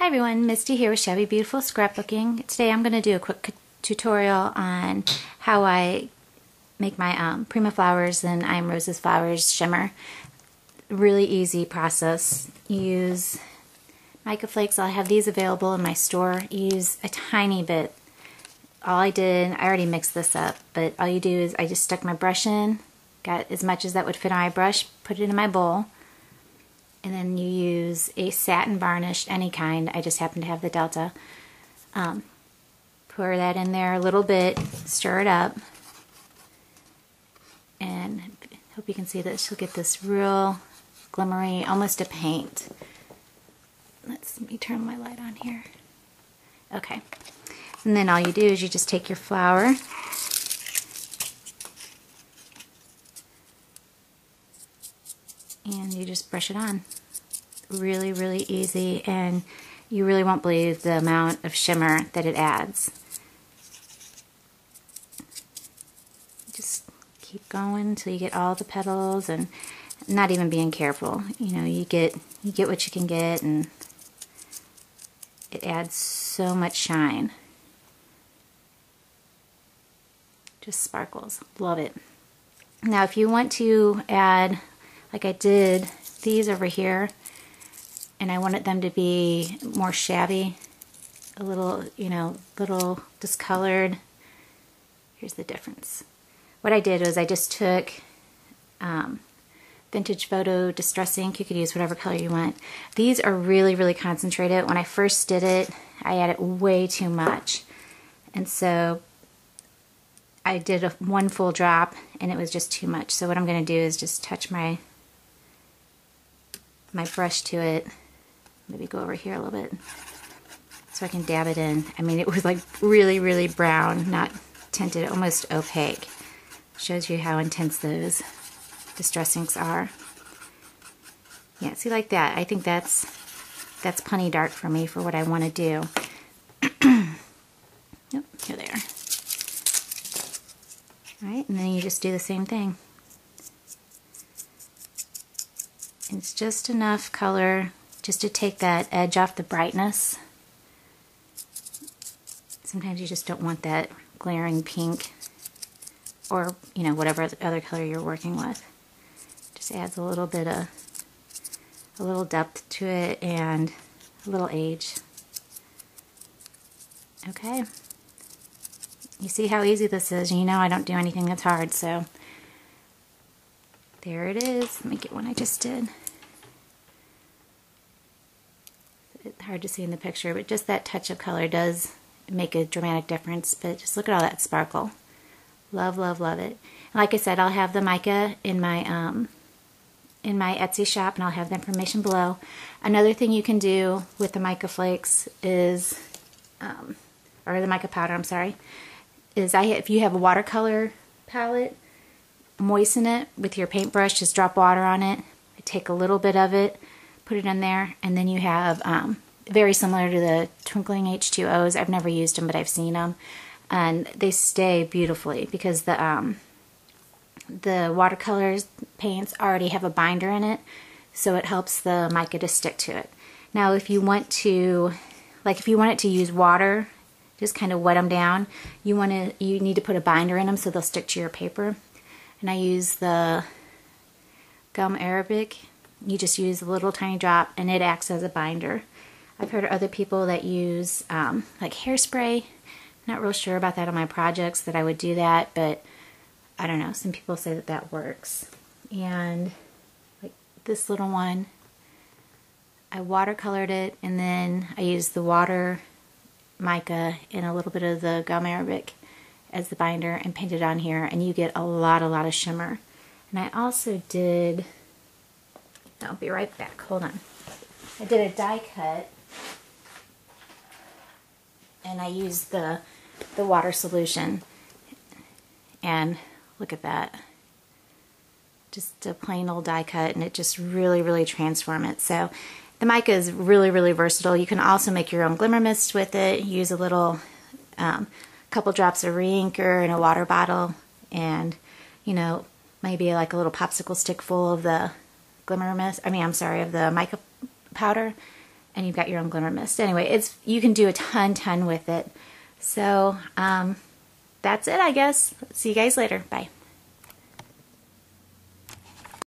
Hi everyone, Misty here with Shabby Beautiful Scrapbooking. Today I'm going to do a quick tutorial on how I make my Prima flowers and I'm Rose's flowers shimmer. Really easy process. You use mica flakes. I'll have these available in my store. You use a tiny bit. I already mixed this up, but all you do is I just stuck my brush in, got as much as that would fit on my brush, put it in my bowl. And then you use a satin varnish, any kind. I just happen to have the Delta. Pour that in there a little bit, stir it up, and hope you can see this. You'll get this real glimmery, almost a paint. Let me turn my light on here. Okay. And then all you do is you just take your flour, and you just brush it on. Really, really easy, and you really won't believe the amount of shimmer that it adds. Just keep going until you get all the petals, and not even being careful. You know, you get what you can get, and it adds so much shine. Just sparkles. Love it. Now, if you want to add, like I did, these over here, and I wanted them to be more shabby, a little, little discolored. Here's the difference. What I did was I just took Vintage Photo Distress ink. You could use whatever color you want. These are really, really concentrated. When I first did it, I added way too much. And so I did one full drop, and it was just too much. So what I'm going to do is just touch my brush to it. Maybe go over here a little bit so I can dab it in. I mean, it was like really, really brown, not tinted, almost opaque. Shows you how intense those distress inks are. Yeah, see, like that. I think that's plenty dark for me for what I want to do. Yep, here they are. All right, and then you just do the same thing. It's just enough color just to take that edge off the brightness. Sometimes you just don't want that glaring pink or, whatever other color you're working with. Just adds a little bit of, a little depth to it and a little age. Okay. You see how easy this is. You know I don't do anything that's hard, so there it is. Let me get one I just did. It's hard to see in the picture, but just that touch of color does make a dramatic difference. But just look at all that sparkle. Love, love, love it. And like I said, I'll have the mica in my Etsy shop, and I'll have the information below. Another thing you can do with the mica flakes is, or the mica powder, I'm sorry, is if you have a watercolor palette, moisten it with your paintbrush, just drop water on it, take a little bit of it, put it in there, and then you have, very similar to the Twinkling H2Os. I've never used them, but I've seen them, and they stay beautifully because the watercolors paints already have a binder in it, so it helps the mica to stick to it. Now, if you want to, if you want it to use water, just kind of wet them down, you need to put a binder in them so they'll stick to your paper. And I use the gum arabic. You just use a little tiny drop, and it acts as a binder. I've heard of other people that use like hairspray. Not real sure about that on my projects that I would do that, but I don't know. Some people say that works. And like this little one, I watercolored it, and then I used the water mica and a little bit of the gum arabic as the binder and painted on here, and you get a lot of shimmer. And I also did, I'll be right back, hold on. I did a die cut, and I used the water solution, and look at that. Just a plain old die cut, and it just really transformed it. So the mica is really versatile. You can also make your own glimmer mist with it. Use a little couple drops of re-inker in a water bottle, and maybe like a little popsicle stick full of the glimmer mist, of the mica powder, and you've got your own glimmer mist. Anyway, you can do a ton with it. So that's it, I guess. See you guys later. Bye.